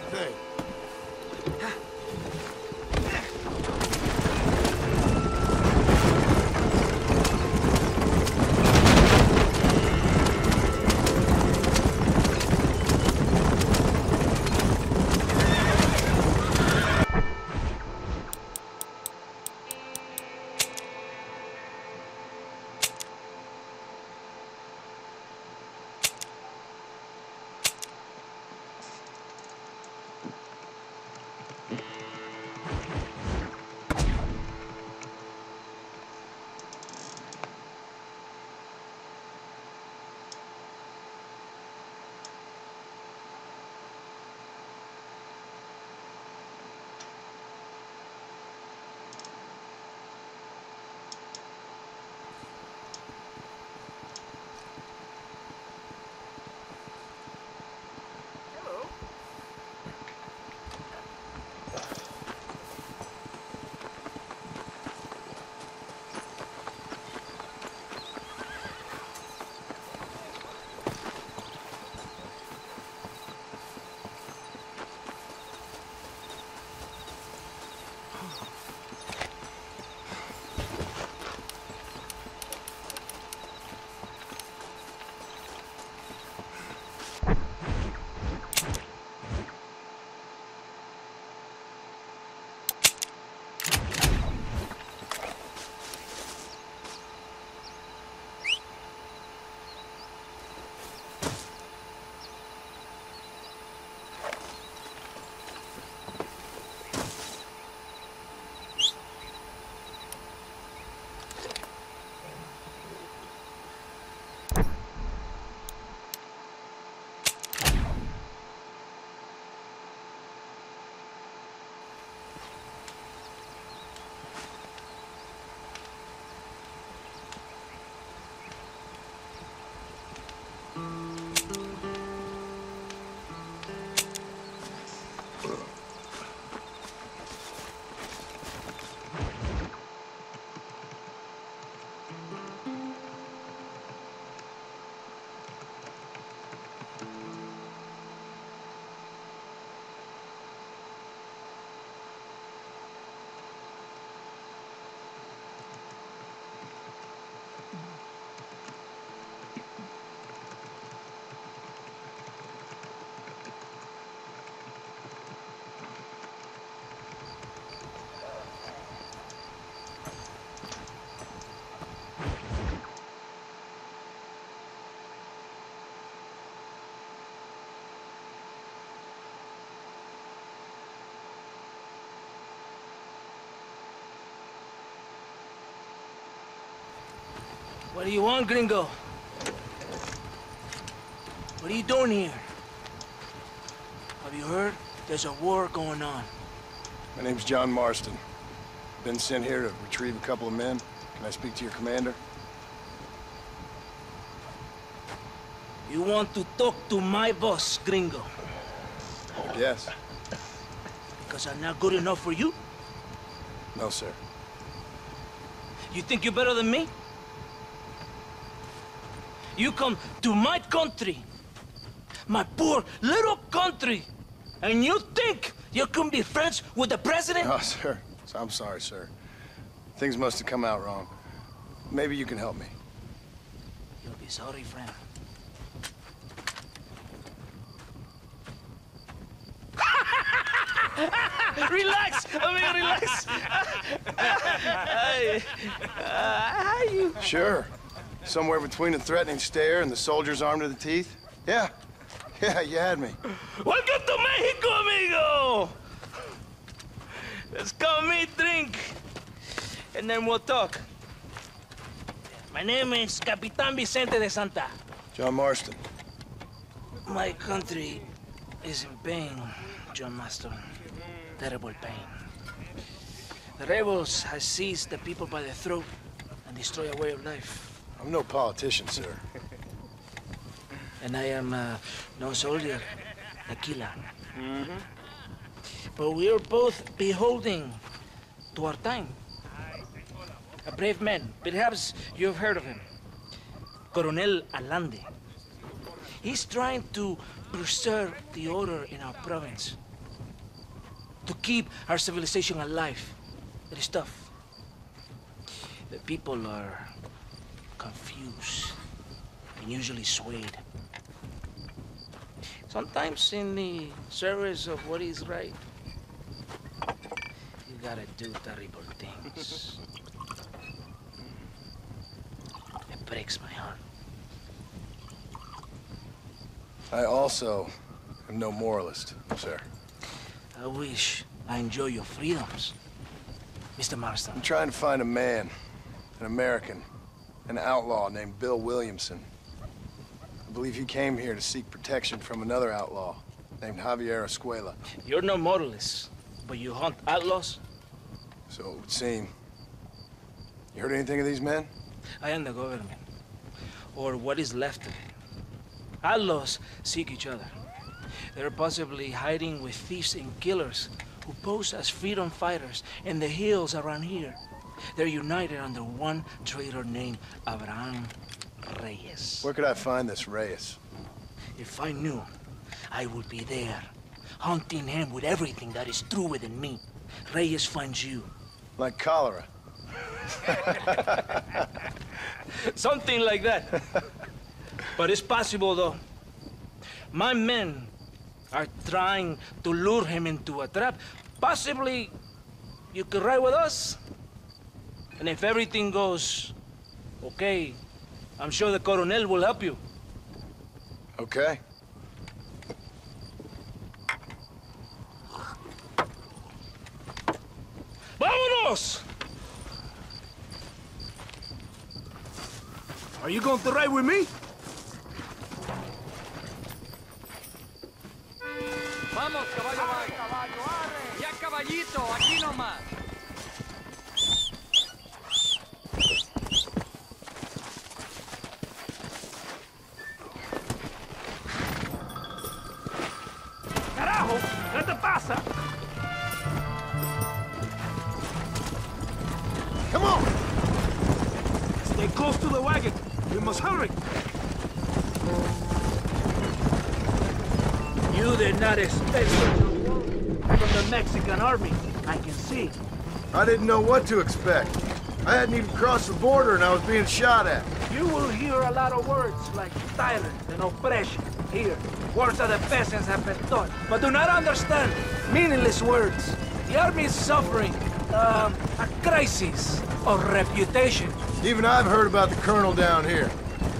thing. What do you want, gringo? What are you doing here? Have you heard? There's a war going on. My name's John Marston. Been sent here to retrieve a couple of men. Can I speak to your commander? You want to talk to my boss, gringo? Yes. Because I'm not good enough for you? No, sir. You think you're better than me? You come to my country, my poor little country, and you think you can be friends with the president? No, sir. I'm sorry, sir. Things must have come out wrong. Maybe you can help me. You'll be sorry, friend. Relax, amigo, relax. How you? Sure. Somewhere between a threatening stare and the soldiers armed to the teeth? Yeah. Yeah, you had me. Welcome to Mexico, amigo! Let's come meet, drink, and then we'll talk. My name is Capitan Vicente de Santa. John Marston. My country is in pain, John Marston. Terrible pain. The rebels have seized the people by the throat and destroy a way of life. I'm no politician, sir. And I am no soldier, a killer. But we are both beholding to our time. A brave man, perhaps you've heard of him. Coronel Allende. He's trying to preserve the order in our province. to keep our civilization alive. It is tough. The people are confused and usually swayed. Sometimes in the service of what is right, you gotta do terrible things. It breaks my heart. I also am no moralist, sir. I wish I enjoy your freedoms, Mr. Marston. I'm trying to find a man, an American, an outlaw named Bill Williamson. I believe he came here to seek protection from another outlaw named Javier Escuela. You're no moralist, but you hunt outlaws? So it would seem. You heard anything of these men? I am the government, or what is left of it. Outlaws seek each other. They're possibly hiding with thieves and killers who pose as freedom fighters in the hills around here. They're united under one traitor named Abraham Reyes. Where could I find this Reyes? If I knew, I would be there, hunting him with everything that is true within me. Reyes finds you. Like cholera. Something like that. But it's possible, though. My men are trying to lure him into a trap. Possibly, you could ride with us. And if everything goes okay, I'm sure the Coronel will help you. Okay. ¡Vámonos! Are you going to ride with me? Vamos, caballo, arre. Ya, caballito, aquí nomás. ¡Carajo! ¿Qué te pasa? Come on! Stay close to the wagon. We must hurry. You did not expect such a wall from the Mexican army. I can see. I didn't know what to expect. I hadn't even crossed the border and I was being shot at. You will hear a lot of words like tyrant and oppression here. Words that the peasants have been taught, but do not understand. Meaningless words. The army is suffering a crisis of reputation. Even I've heard about the colonel down here.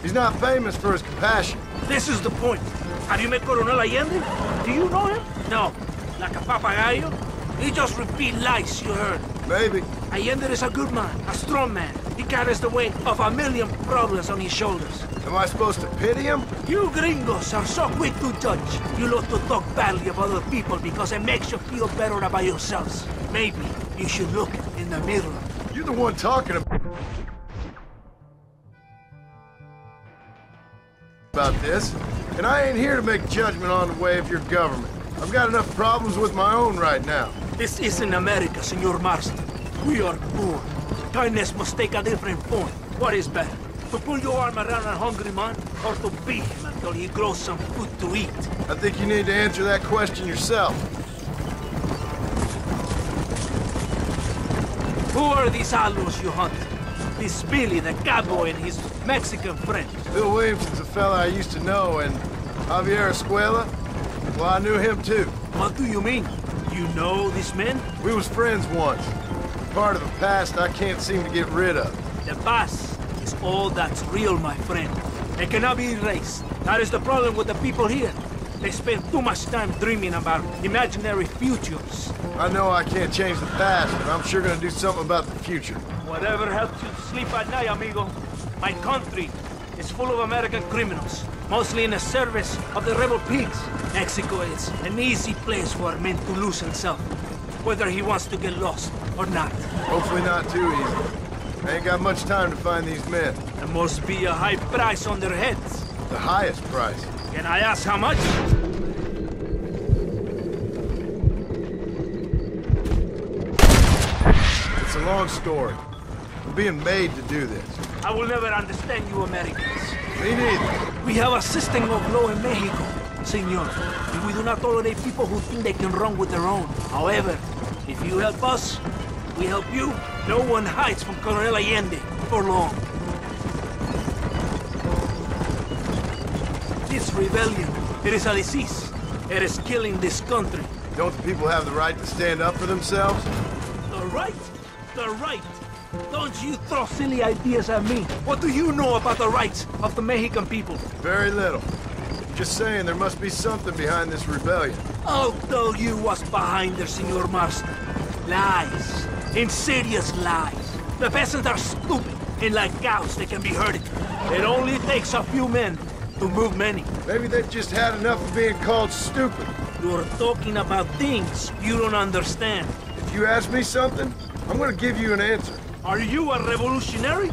He's not famous for his compassion. This is the point. Have you met Coronel Allende? Do you know him? No. Like a papagayo? He just repeat lies you heard. Maybe. Allende is a good man, a strong man. He carries the weight of a million problems on his shoulders. Am I supposed to pity him? You gringos are so quick to judge. You love to talk badly about other people because it makes you feel better about yourselves. Maybe you should look in the mirror. You're the one talking about this, and I ain't here to make judgment on the way of your government. I've got enough problems with my own right now. This isn't America, Senor Marston. We are poor. Kindness must take a different form. What is better? To pull your arm around a hungry man, or to beat him until he grows some food to eat? I think you need to answer that question yourself. Who are these outlaws you hunt? This Billy, the cowboy, and his Mexican friend. Bill Williamson's a fella I used to know, and Javier Escuela, well, I knew him too. What do you mean? You know these men? We was friends once. Part of the past I can't seem to get rid of. The past is all that's real, my friend. It cannot be erased. That is the problem with the people here. They spend too much time dreaming about imaginary futures. I know I can't change the past, but I'm sure gonna do something about the future. Whatever helps you sleep at night, amigo. My country is full of American criminals, mostly in the service of the rebel pigs. Mexico is an easy place for a man to lose himself, whether he wants to get lost or not. Hopefully not too easy. I ain't got much time to find these men. There must be a high price on their heads. The highest price. Can I ask how much? It's a long story. We're being made to do this. I will never understand you Americans. Me neither. We have a system of law in Mexico. senor. We do not tolerate people who think they can run with their own. However, if you help us, we help you. No one hides from Colonel Allende for long. This rebellion, it is a disease. It is killing this country. Don't the people have the right to stand up for themselves? The right? The right? Don't you throw silly ideas at me. What do you know about the rights of the Mexican people? Very little. Just saying there must be something behind this rebellion. I'll tell you what's behind there, Senor Marston. Lies. Insidious lies. The peasants are stupid, and like cows, they can be herded. It only takes a few men to move many. Maybe they've just had enough of being called stupid. You're talking about things you don't understand. If you ask me something, I'm gonna give you an answer. Are you a revolutionary?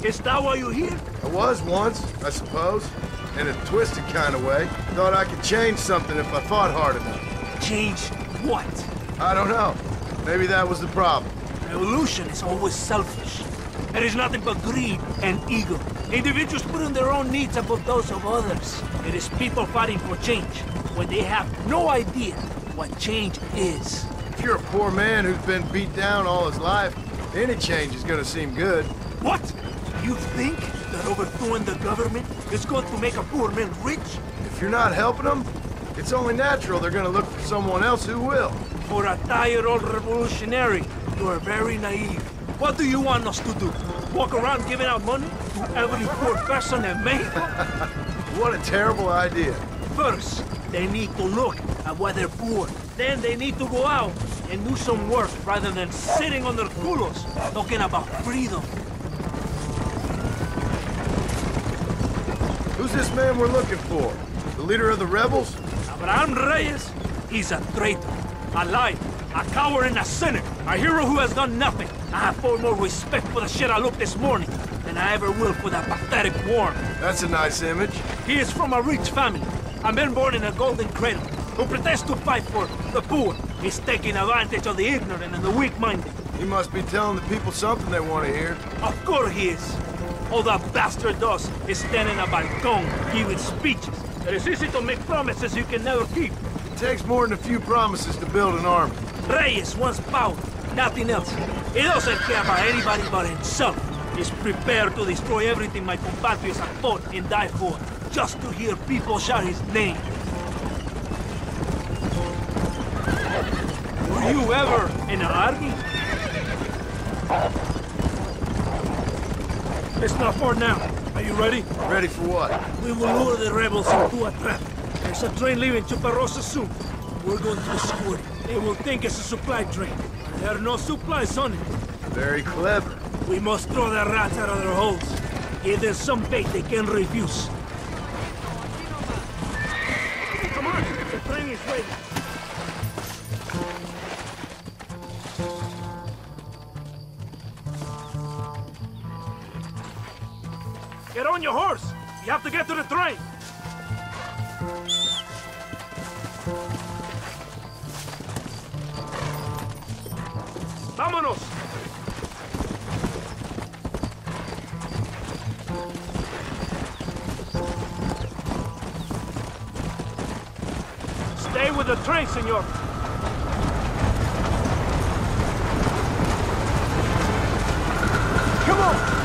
Is that why you're here? I was once, I suppose. In a twisted kind of way. Thought I could change something if I fought hard enough. Change what? I don't know. Maybe that was the problem. Revolution is always selfish. It is nothing but greed and ego. Individuals putting their own needs above those of others. It is people fighting for change when they have no idea what change is. If you're a poor man who's been beat down all his life, any change is gonna seem good. What? You think that overthrowing the government is going to make a poor man rich? If you're not helping them, it's only natural they're gonna look for someone else who will. For a tired old revolutionary, you are very naive. What do you want us to do? Walk around giving out money to every poor person in Mexico? What a terrible idea. First, they need to look at why they're poor. Then they need to go out and do some work rather than sitting on their culos talking about freedom. Who's this man we're looking for? The leader of the rebels? Abraham Reyes, he's a traitor, a liar, a coward and a sinner, a hero who has done nothing. I have far more respect for the shit I looked this morning than I ever will for that pathetic worm. That's a nice image. He is from a rich family, a man born in a golden cradle, who pretends to fight for the poor. He's taking advantage of the ignorant and the weak-minded. He must be telling the people something they want to hear. Of course he is. All that bastard does is stand in a balcon giving speeches. It is easy to make promises you can never keep. It takes more than a few promises to build an army. Reyes wants power, nothing else. He doesn't care about anybody but himself. He's prepared to destroy everything my compatriots have fought and died for, just to hear people shout his name. Were you ever in an army? It's not far now. Are you ready? Ready for what? We will lure the rebels into a trap. There's a train leaving Chuparosa soon. We're going to escort it. They will think it's a supply train. There are no supplies on it. Very clever. We must throw the rats out of their holes. Give them some bait they can refuse. Come on, the train is waiting. Get on your horse! You have to get to the train! Vámonos! Stay with the train, senor! Come on!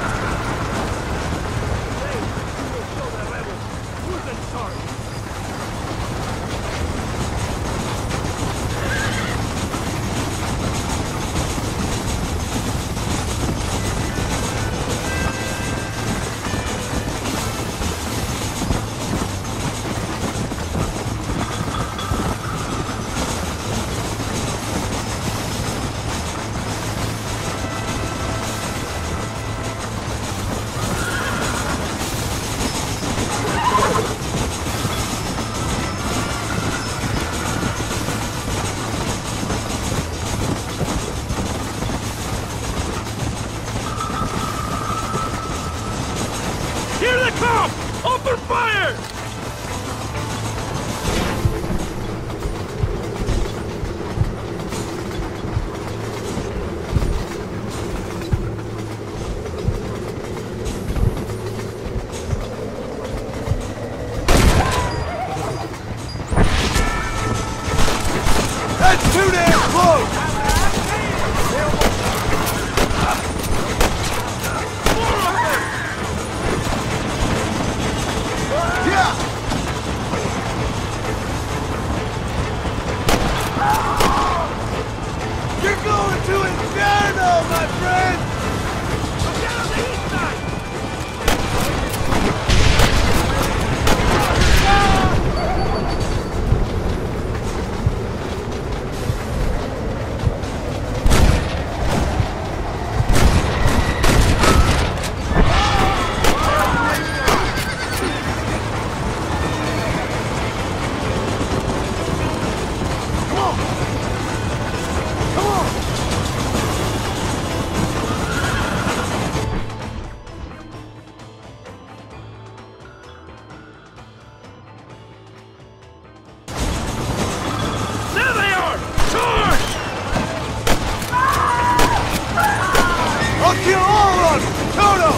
on! Toto!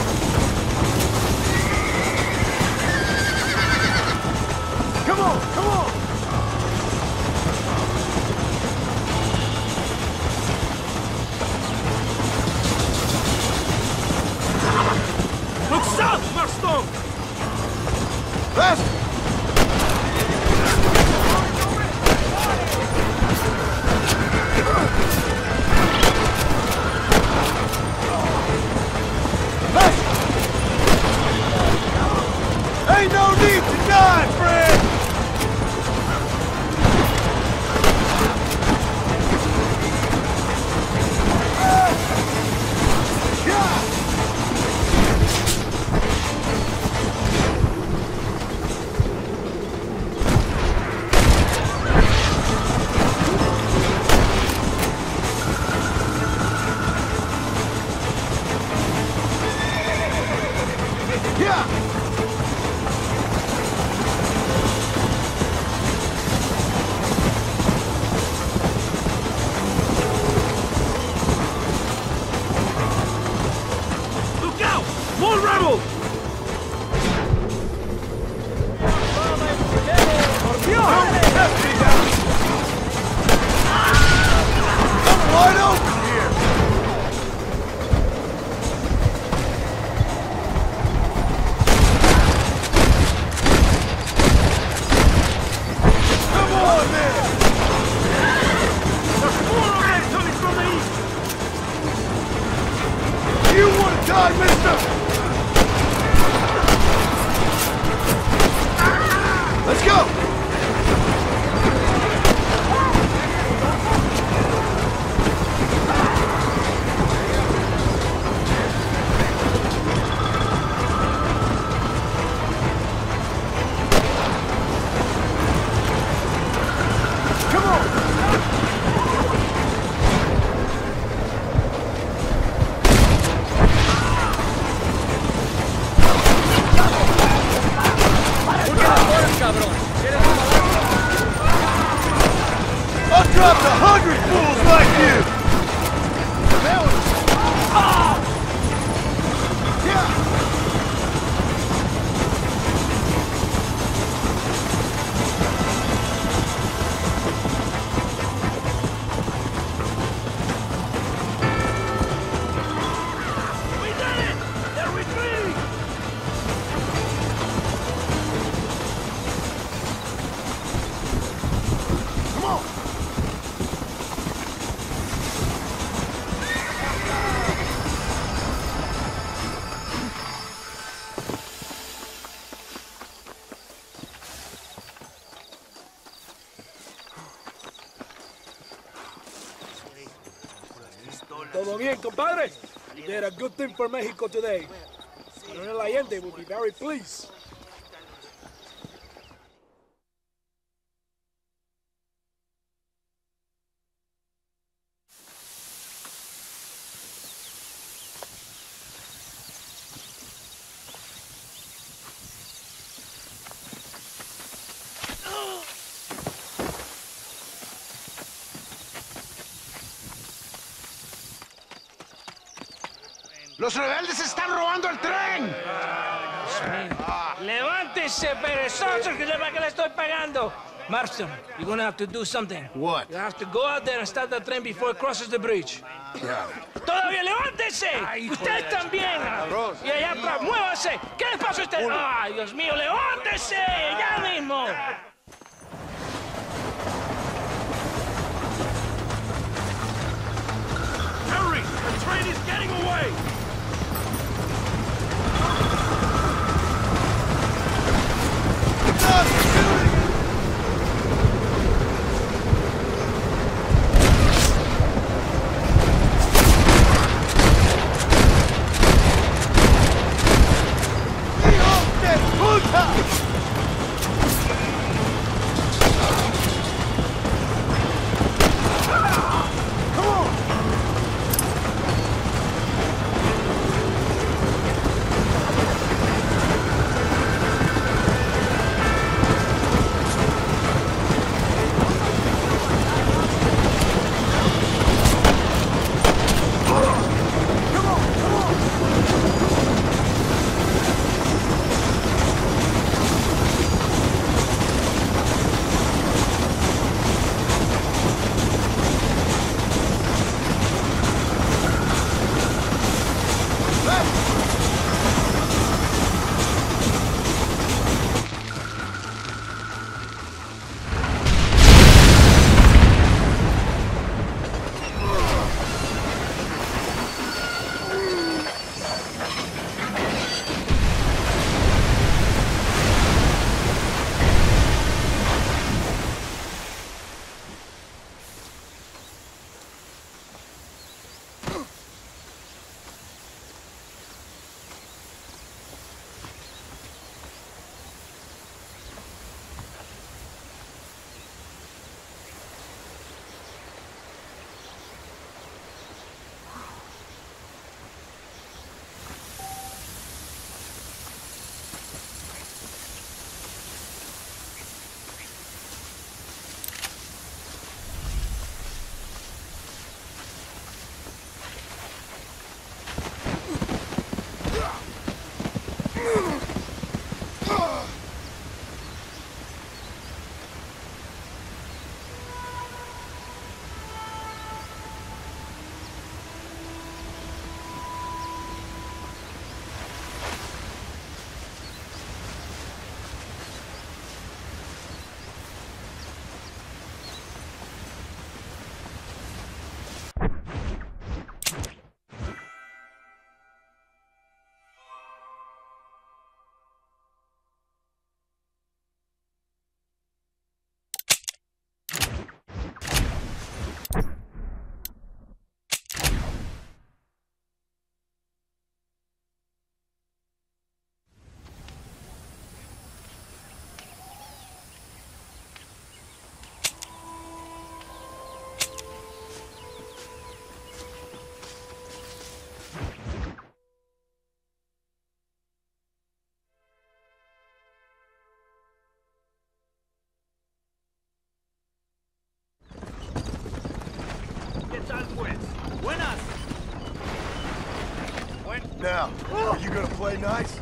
Come on, come on! Look south, Marston! Faster! Ain't no need to die, friend! Look out! More rebels! I'm wide open here! Come on, man! There's more of them coming from the east! You want to die, mister? Let's go! Come on! I've dropped 100 fools like you! Yeah! We did it! They're retreating! Come on! Todo bien, compadre? You did a good thing for Mexico today. Coronel Allende will be very pleased. ¡Los rebeldes están robando el tren! Levántese, perezosos, que para que le estoy pagando. Marston, you're gonna have to do something. What? You have to go out there and start the train before it crosses the bridge. Yeah. ¡Todavía levántese! ¡Usted también! Y allá atrás, muévase. ¿Qué les pasa a usted? ¡Ay, Dios mío, levántese! ¡Ya mismo! Hurry! The train is getting away! Stop shooting! ¡Hijo de puta! Now, are you gonna play nice?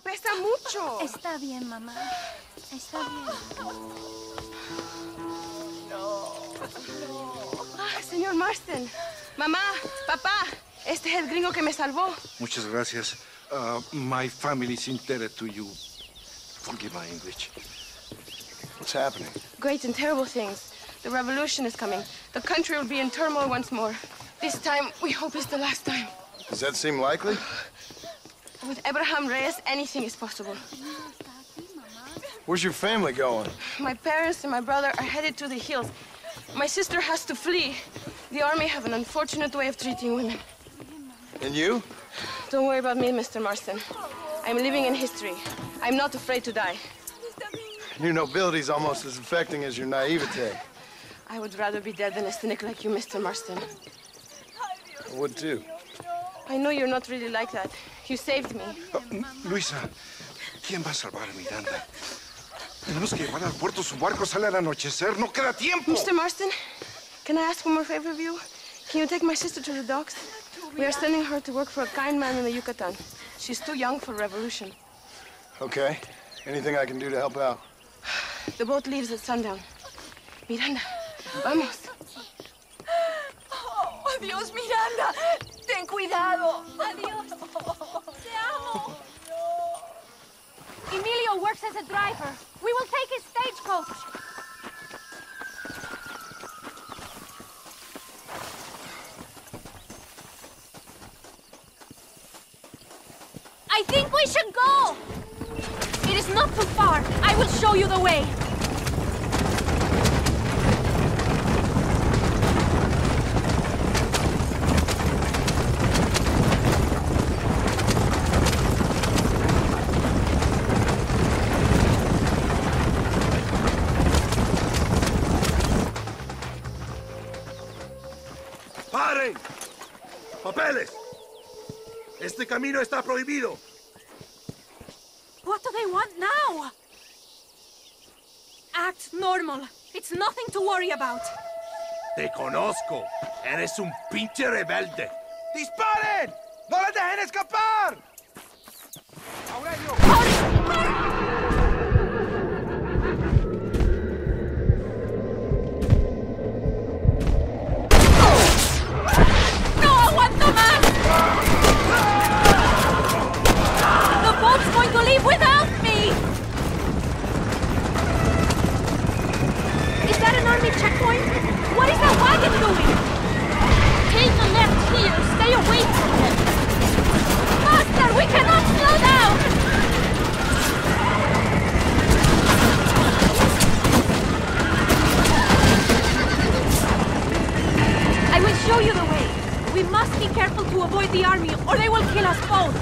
Pesa mucho. Está bien, mamá. Está bien. Señor Marston. Mamá, papá, este es el gringo que me salvó. Muchas gracias. My family is indebted to you. Forgive my English. What's happening? Great and terrible things. The revolution is coming. The country will be in turmoil once more. This time, we hope it's the last time. Does that seem likely? With Abraham Reyes, anything is possible. Where's your family going? My parents and my brother are headed to the hills. My sister has to flee. The army have an unfortunate way of treating women. And you? Don't worry about me, Mr. Marston. I'm living in history. I'm not afraid to die. Your nobility's almost as affecting as your naivete. I would rather be dead than a cynic like you, Mr. Marston. I would too. I know you're not really like that. You saved me. Luisa, ¿quién va a salvar a Miranda? Tenemos que llevar al puerto. Su barco sale al anochecer. No queda tiempo. Mr. Marston, can I ask one more favor of you? Can you take my sister to the docks? We are sending her to work for a kind man in the Yucatan. She's too young for revolution. Okay. Anything I can do to help out? The boat leaves at sundown. Miranda, vamos. Oh, adiós, Miranda. Ten cuidado. Adiós. Te amo. Emilio works as a driver. We will take his stagecoach. I think we should go. It is not too far. I will show you the way. ¡Paren! ¡Papeles! Este camino está prohibido. What do they want now? Act normal. It's nothing to worry about. Te conozco. Eres un pinche rebelde. ¡Disparen! ¡No les dejen escapar! ¡Aurelio! ¡No aguanto más! The boat's going to leave without me! Is that an army checkpoint? What is that wagon doing? Take the left here. Stay away from them. Master, we cannot slow down! I will show you the way. We must be careful to avoid the army, or they will kill us both.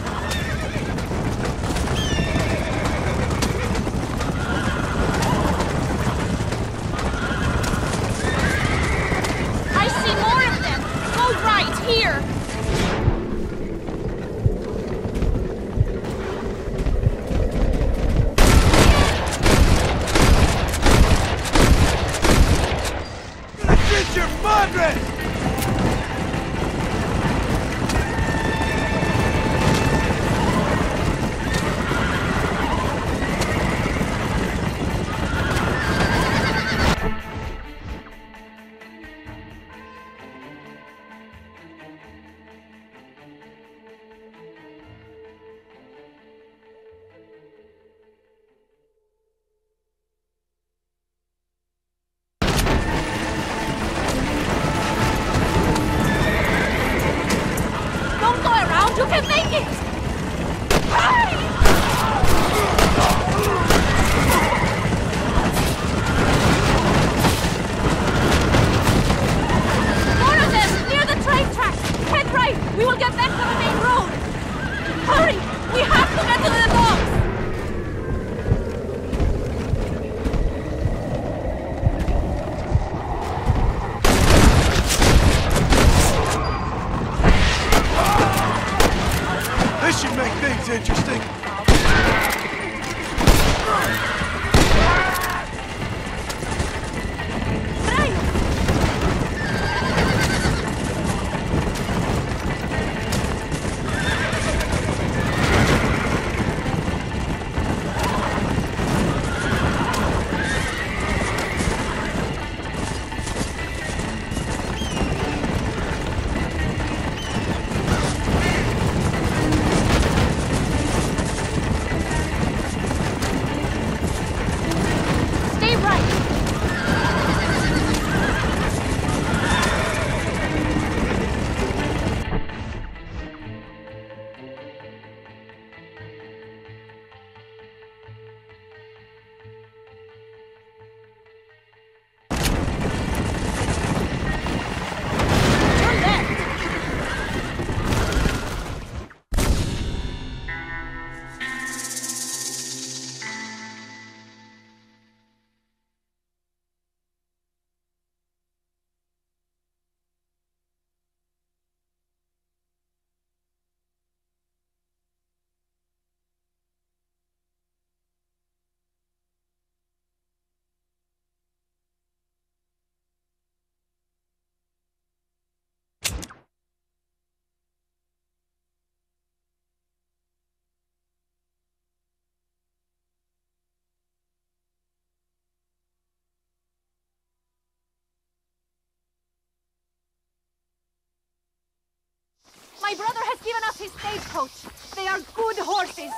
his stagecoach. They are good horses.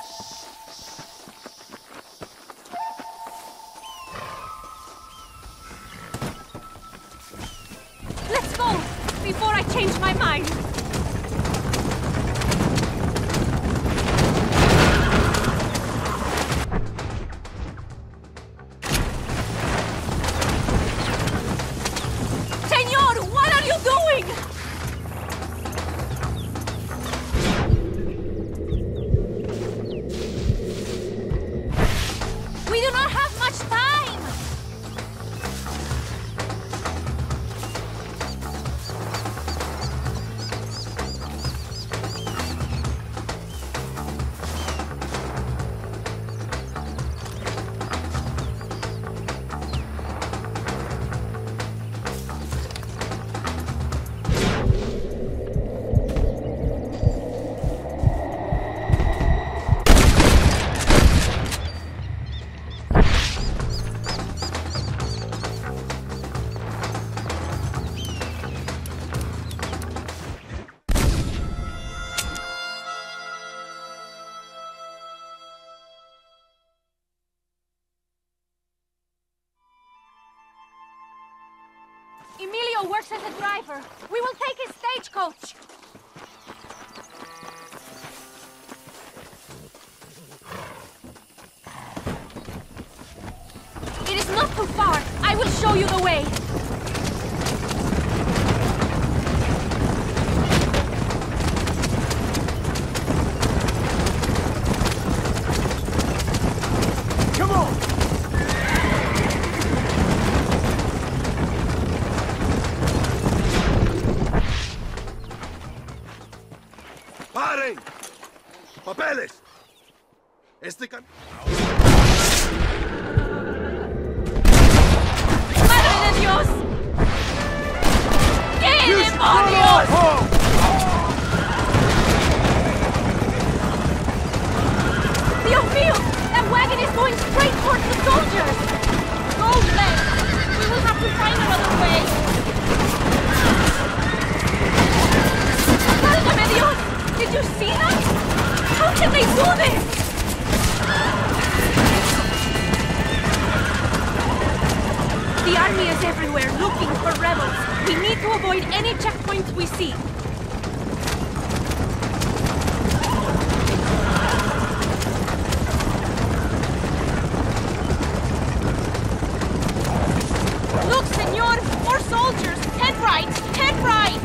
Let's go, before I change my mind. Señor, what are you doing? We do not have much time! Emilio works as a driver. We will take his stagecoach. It is not too far. I will show you the way. Come on! ¡Paren! ¡Papeles! Este can... ¡Madre de Dios! ¡Qué demonios! Dios mío! That wagon is going straight towards the soldiers! Go, Glenn! We will have to find another way! ¡Válgame Dios! Did you see that? How can they do this? The army is everywhere looking for rebels. We need to avoid any checkpoints we see. Look, senor! More soldiers! Head right! Head right!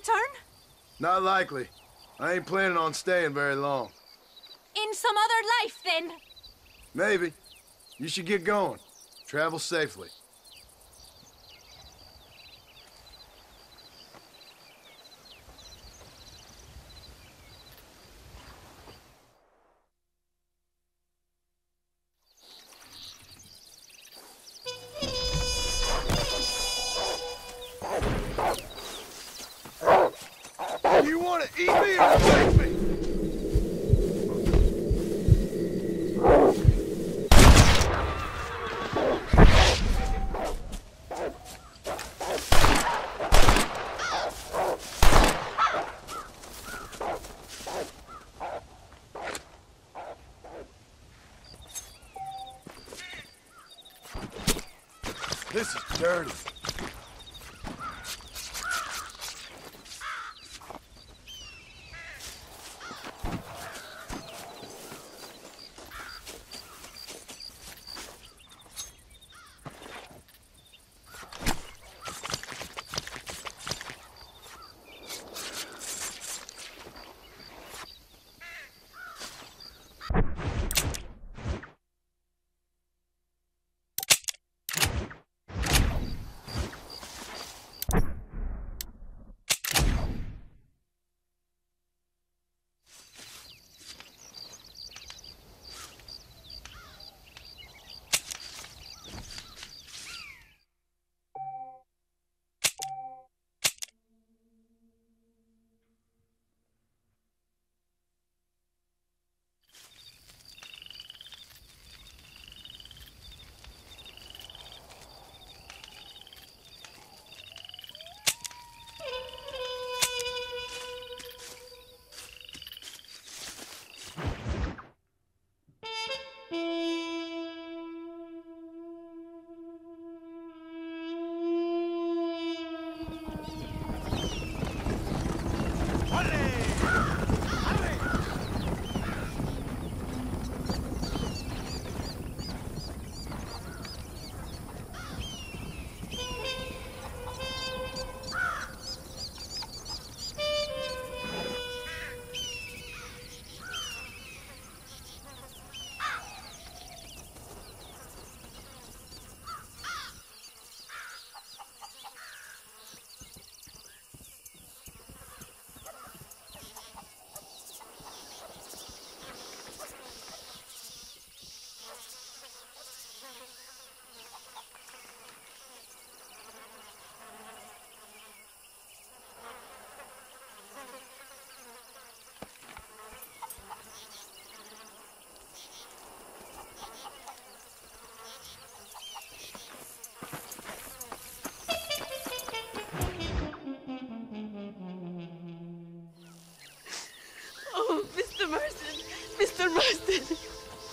return? Not likely. I ain't planning on staying very long. In some other life, then? Maybe. You should get going. Travel safely. You want to eat me or take me? This is dirty.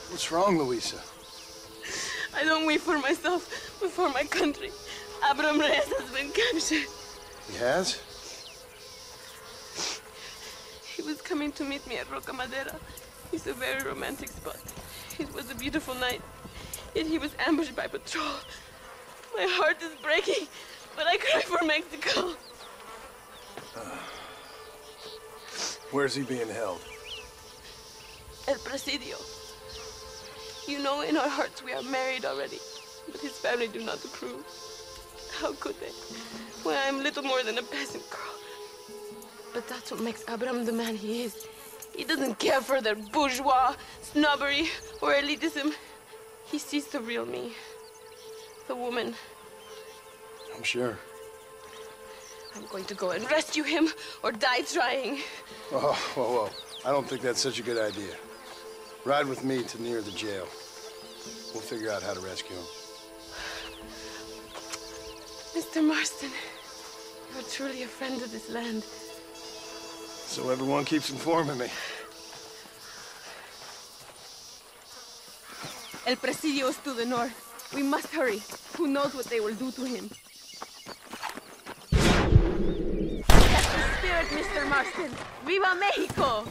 What's wrong, Luisa? I don't wait for myself, but for my country. Abraham Reyes has been captured. He has? He was coming to meet me at Roca Madera. It's a very romantic spot. It was a beautiful night, yet he was ambushed by patrol. My heart is breaking, but I cry for Mexico. Where's he being held? El Presidio. You know, in our hearts we are married already, but his family do not approve. How could they? When I am little more than a peasant girl. But that's what makes Abraham the man he is. He doesn't care for their bourgeois, snobbery, or elitism. He sees the real me. The woman. I'm sure. I'm going to go and rescue him or die trying. Oh, whoa. I don't think that's such a good idea. Ride with me to near the jail. We'll figure out how to rescue him. Mr. Marston, you're truly a friend of this land. So everyone keeps informing me. El Presidio is to the north. We must hurry. Who knows what they will do to him? That's the spirit, Mr. Marston. Viva Mexico!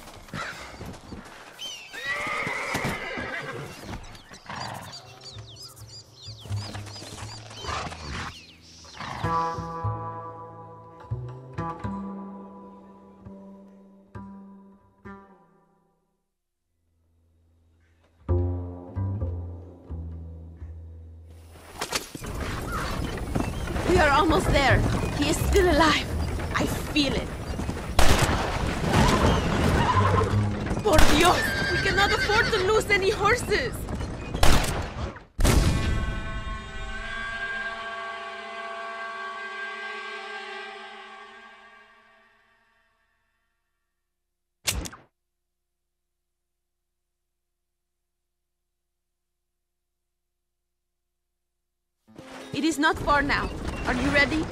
We are almost there. He is still alive. I feel it. Por Dios! We cannot afford to lose any horses! It is not far now. Are you ready?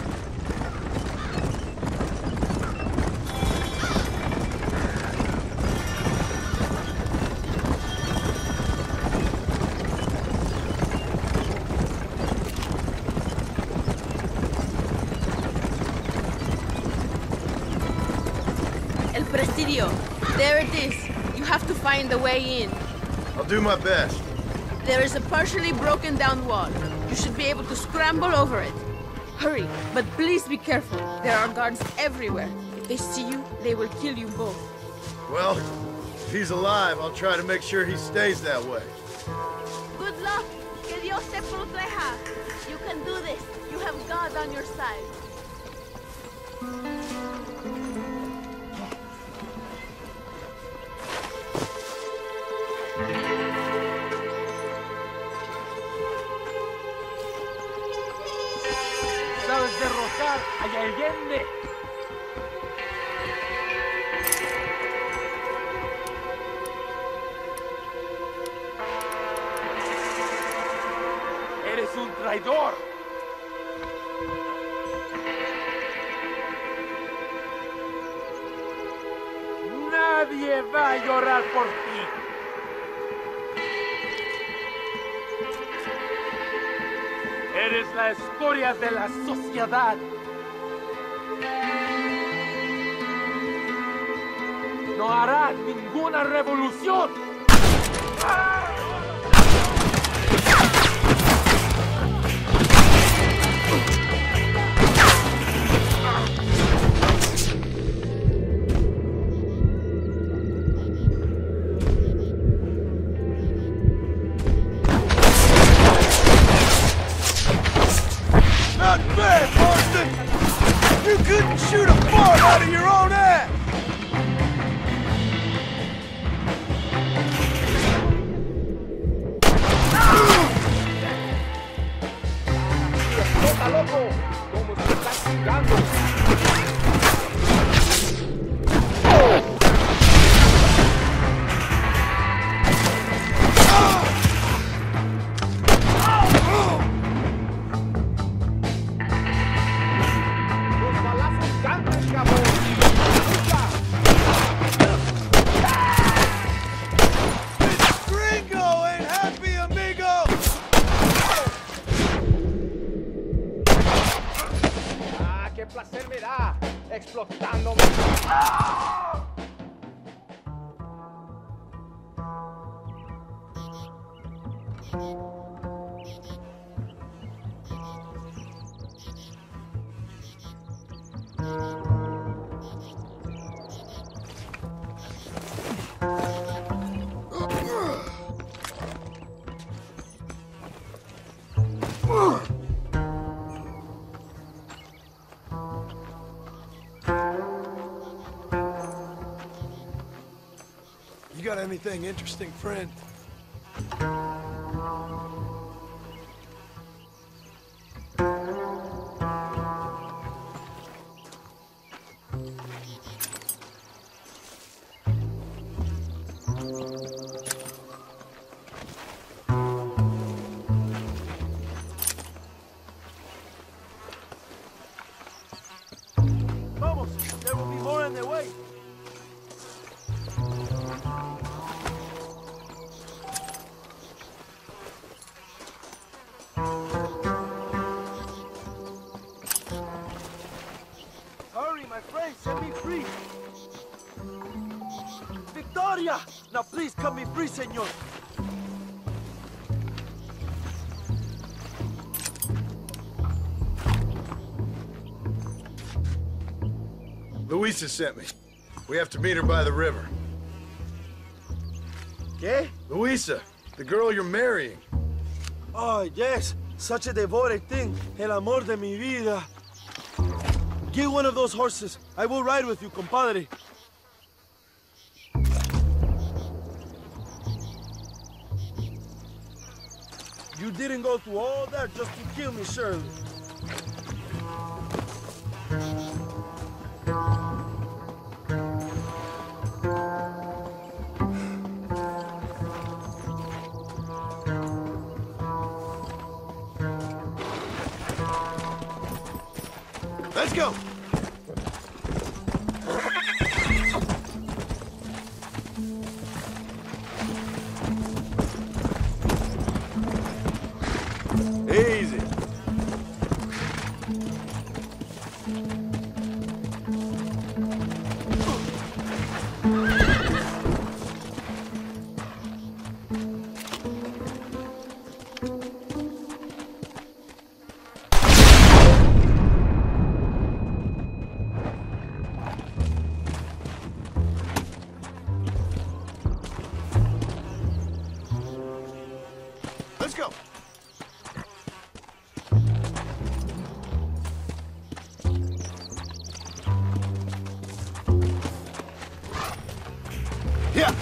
El Presidio. There it is. You have to find the way in. I'll do my best. There is a partially broken down wall. You should be able to scramble over it. Hurry, but please be careful. There are guards everywhere. If they see you, they will kill you both. Well, if he's alive, I'll try to make sure he stays that way. Good luck. Que Dios te proteja. You can do this. You have God on your side. Sabes derrotar a Allende. Eres un traidor. Nadie va a llorar por ti. Eres la escoria de la sociedad. No harás ninguna revolución. Not bad, Marston! You couldn't shoot a fart out of your own ass! ¡Explota, loco! ¿Cómo se está chingando? Los balazos cantan, cabrón. Gringo ain't happy, amigo! ¡Ah, qué placer me da! ¡Explotándome! You got anything interesting, friend? Vamos! There will be more on their way! Hurry, my friend! Set me free! Victoria! Now please cut me free, senor! Luisa sent me. We have to meet her by the river. ¿Qué? Luisa, the girl you're marrying. Oh, yes. Such a devoted thing. El amor de mi vida. Get one of those horses. I will ride with you, compadre. You didn't go through all that just to kill me, surely. Let's go! Easy. Let's go. Yeah.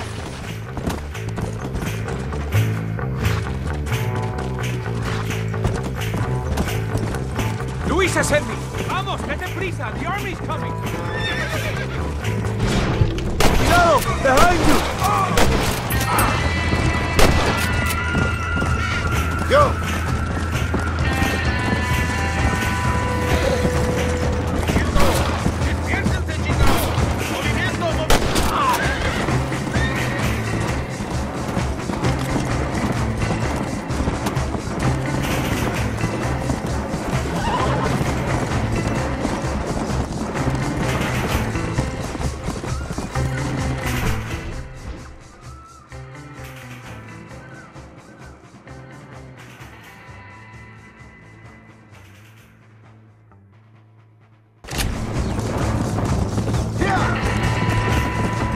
Luisa sent me. Vamos, date prisa. The army's coming. Cuidado! Behind you! Go!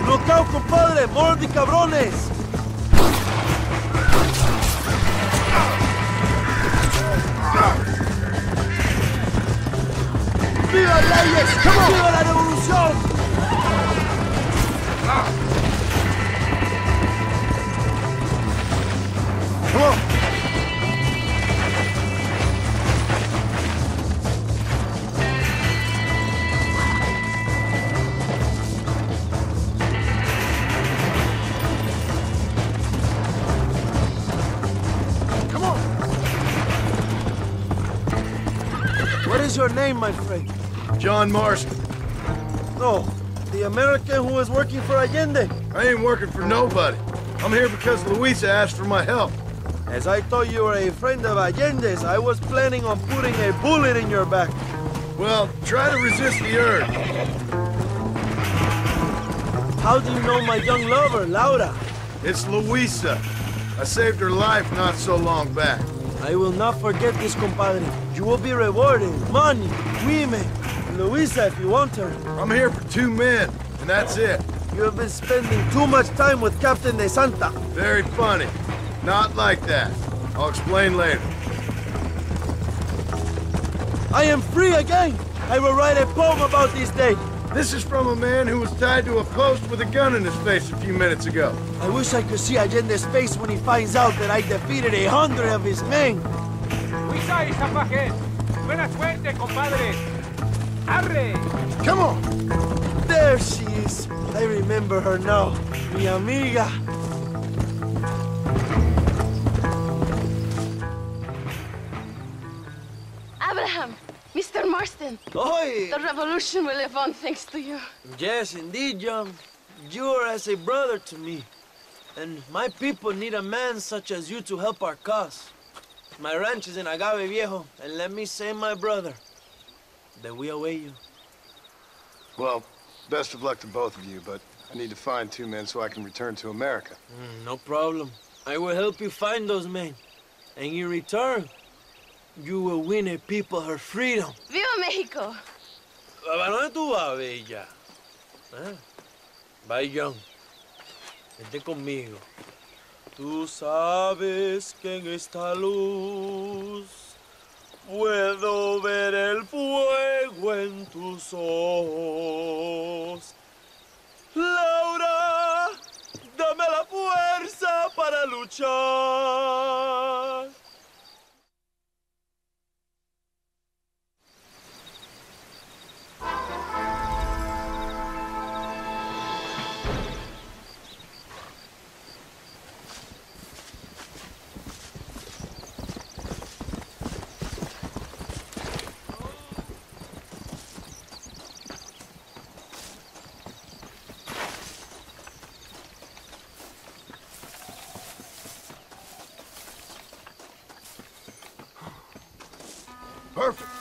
Look out, compadre! More of the cabrones! ¡Viva Reyes! ¡Viva la revolución! Come on! Come on! What is your name, my friend? John Marston. No, the American who was working for Allende. I ain't working for nobody. I'm here because Luisa asked for my help. As I thought you were a friend of Allende's, I was planning on putting a bullet in your back. Well, try to resist the urge. How do you know my young lover, Laura? It's Luisa. I saved her life not so long back. I will not forget this, compadre. You will be rewarded. Money, women, Luisa if you want her. I'm here for 2 men, and that's it. You have been spending too much time with Captain De Santa. Very funny. Not like that. I'll explain later. I am free again. I will write a poem about this day. This is from a man who was tied to a post with a gun in his face a few minutes ago. I wish I could see Allende's face when he finds out that I defeated 100 of his men. Luisa y Zapajes. Buena suerte, compadre. Arre. Come on! There she is. I remember her now. Mi amiga. Abraham, Mr. Marston, Oi! the revolution will live on thanks to you. Yes, indeed, John. You are as a brother to me. And my people need a man such as you to help our cause. My ranch is in Agave Viejo, and let me say, my brother, that we await you. Well, best of luck to both of you, but I need to find 2 men so I can return to America. No problem. I will help you find those men. And in return, you will win a people her freedom. Viva Mexico! ¿A dónde tú vas, bella? Bye, John. Vente conmigo. Tú sabes que en esta luz Puedo ver el fuego en tus ojos. Laura, dame la fuerza para luchar. Perfect.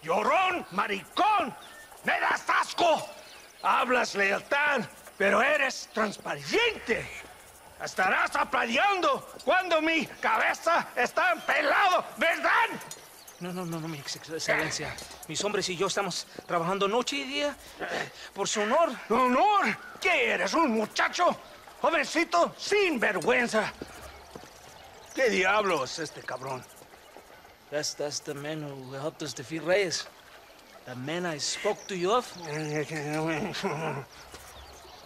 llorón, maricón. Me das asco. Hablas lealtad, pero eres transparente. Estarás aplaudiendo cuando mi cabeza está pelado, ¿verdad? No, mi excelencia. Mis hombres y yo estamos trabajando noche y día por su honor. ¿Honor? ¿Qué eres, un muchacho? Jovencito, sin vergüenza. ¿Qué diablos es este cabrón? That's the man who helped us defeat Reyes. The man I spoke to you of.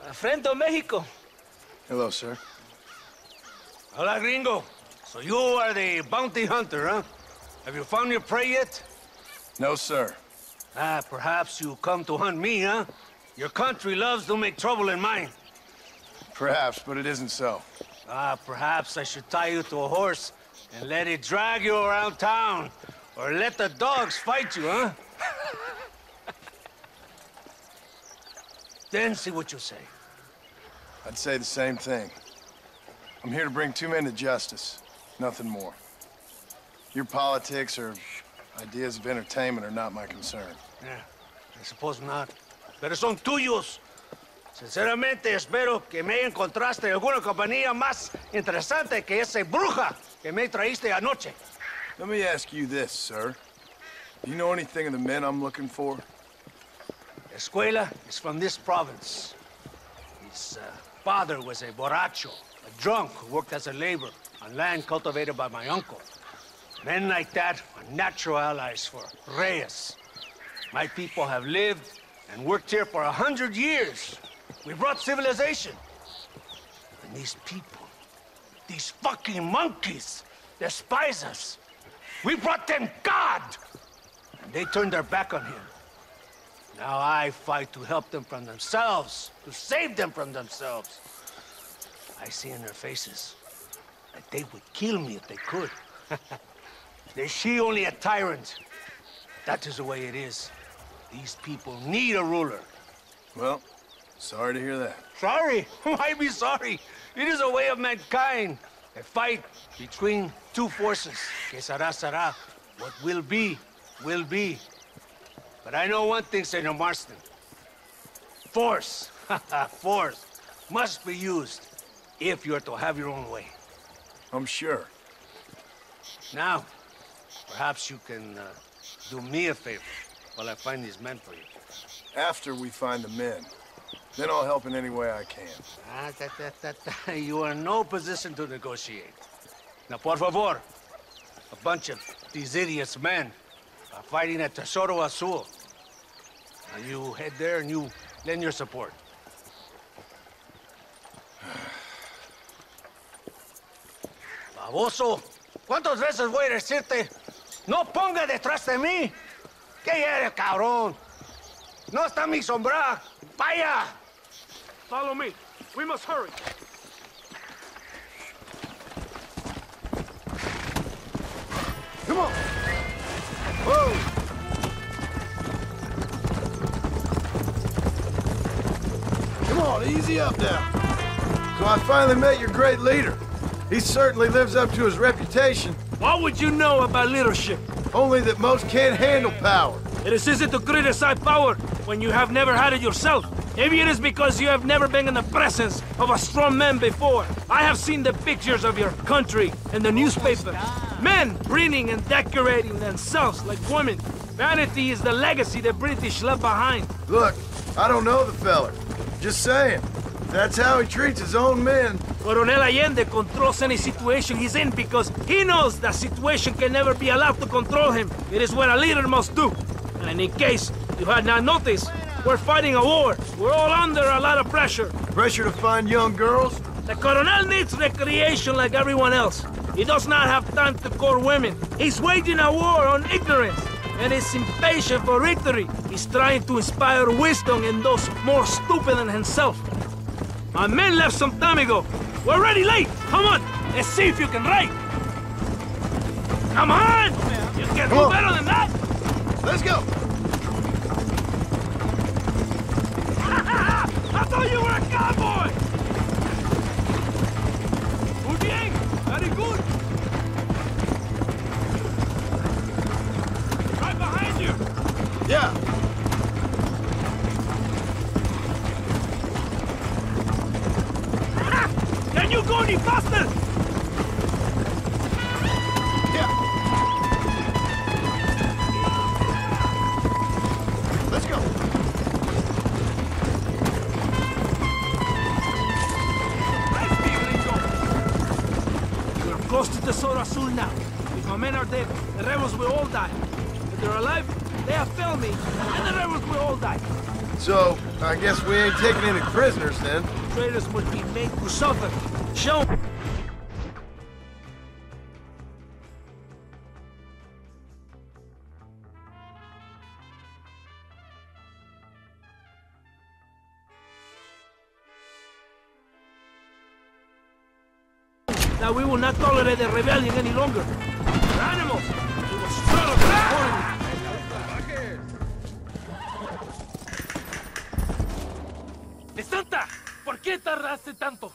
A friend of Mexico. Hello, sir. Hola, gringo. So you are the bounty hunter, huh? Have you found your prey yet? No, sir. Perhaps you come to hunt me, huh? Your country loves to make trouble in mine. Perhaps, but it isn't so. Perhaps I should tie you to a horse and let it drag you around town. Or let the dogs fight you, huh? Then see what you say. I'd say the same thing. I'm here to bring two men to justice. Nothing more. Your politics or ideas of entertainment are not my concern. Yeah, I suppose not. Pero son tuyos. Sinceramente, espero que me encontraste alguna compañía más interesante que esa bruja que me traíste anoche. Let me ask you this, sir. Do you know anything of the men I'm looking for? Escuela is from this province. His father was a borracho, a drunk who worked as a laborer on land cultivated by my uncle. Men like that are natural allies for Reyes. My people have lived and worked here for 100 years. We brought civilization. And these people, these fucking monkeys, despise us. We brought them God! And they turned their back on him. Now I fight to help them from themselves, to save them from themselves. I see in their faces that they would kill me if they could. They see only a tyrant. That is the way it is. These people need a ruler. Well, sorry to hear that. Sorry? Why be sorry? It is a way of mankind. A fight between two forces. Que será, será. What will be, will be. But I know one thing, Senor Marston. Force, force, must be used if you are to have your own way. I'm sure. Now, perhaps you can do me a favor while I find these men for you. After we find the men, then I'll help in any way I can. You are in no position to negotiate. Now, por favor, a bunch of these idiots men are fighting at Tesoro Azul. Now you head there and you lend your support. Baboso, ¿cuántas veces voy a decirte? No ponga detrás de mí. ¿Qué eres, cabrón? No está mi sombra. Vaya. Follow me. We must hurry. Come on! Whoa! Come on, easy up now. So I finally met your great leader. He certainly lives up to his reputation. What would you know about leadership? Only that most can't handle power. It is easy to criticize power when you have never had it yourself. Maybe it is because you have never been in the presence of a strong man before. I have seen the pictures of your country in the newspaper. Men breeding and decorating themselves like women. Vanity is the legacy the British left behind. Look, I don't know the feller. Just saying. That's how he treats his own men. Coronel Allende controls any situation he's in because he knows that situation can never be allowed to control him. It is what a leader must do. And in case you had not noticed, we're fighting a war. We're all under a lot of pressure. Pressure to find young girls? The Coronel needs recreation like everyone else. He does not have time to court women. He's waging a war on ignorance and is impatient for victory. He's trying to inspire wisdom in those more stupid than himself. My men left some time ago. We're already late. Come on, let's see if you can write. Come on! You can do better than that. Let's go! I thought you were a cowboy! Muy bien! Very good! Right behind you! Can you go any faster? Yeah. Let's go. We're close to Tesoro Azul now. If my men are dead, the rebels will all die. If they're alive, they have failed me, and the rebels will all die. So, I guess we ain't taking any prisoners then. Traitors must be made to suffer. Show 'em. That we will not tolerate the rebellion any longer. We're animals. We will struggle accordingly. ¡Santa! ¿Por qué tardaste tanto?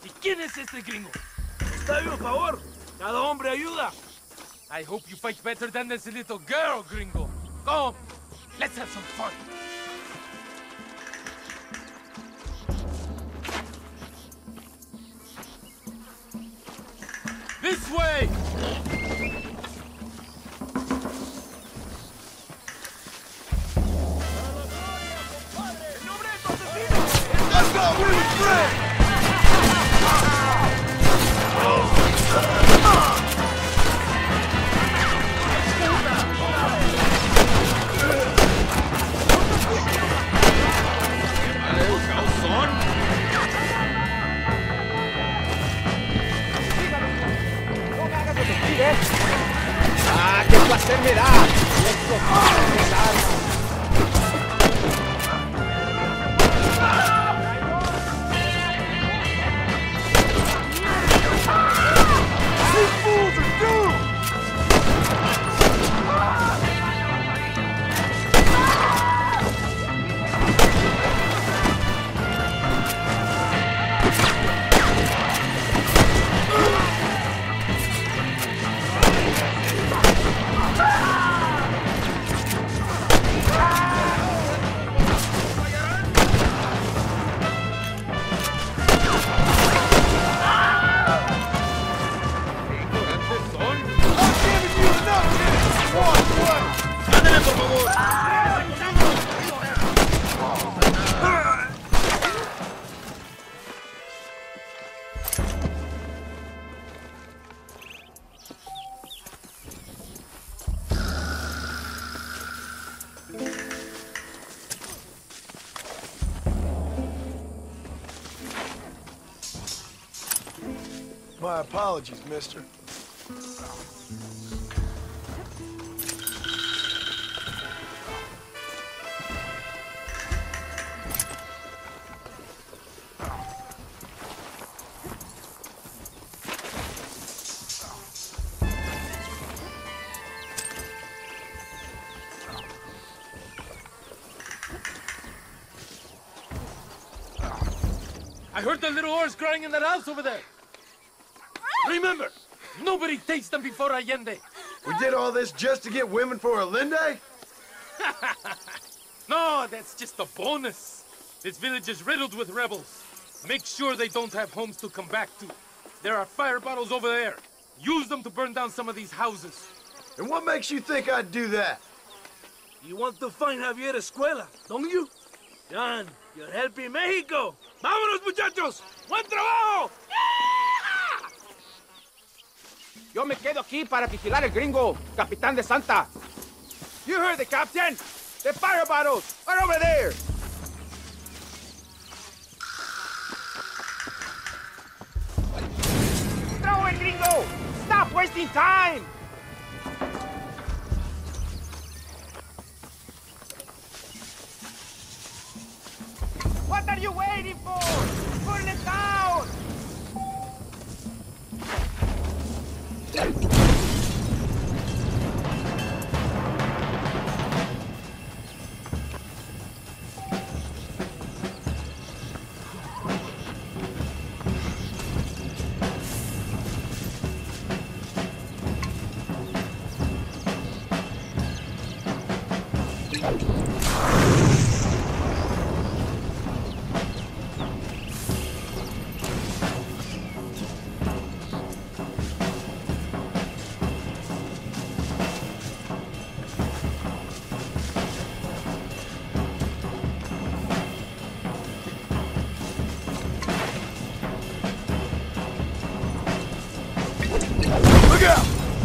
¿Y quién es este gringo? Está bien, por favor. Cada hombre ayuda. I hope you fight better than this little girl, gringo. Come, let's have some fun. This way! Let's go! We're the friends! ¡Ah, qué placer me da! ¡Esto es armas! My apologies, mister. I heard the little oars crying in that house over there. Remember, nobody takes them before Allende. We did all this just to get women for Allende? No, that's just a bonus. This village is riddled with rebels. Make sure they don't have homes to come back to. There are fire bottles over there. Use them to burn down some of these houses. And what makes you think I'd do that? You want to find Javier Escuela, don't you? John, you're helping Mexico. ¡Vámonos, muchachos! ¡Buen trabajo! Yo me quedo aquí para vigilar el gringo, Capitán de Santa. You heard the captain. The fire bottles are over there. Throw it, gringo! Stop wasting time! What are you waiting for? Burn it down!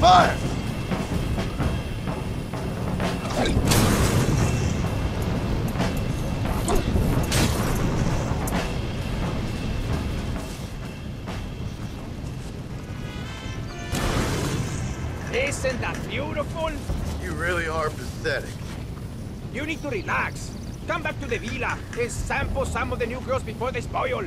Fire! Isn't that beautiful? You really are pathetic. You need to relax. Come back to the villa and sample some of the new girls before they spoil.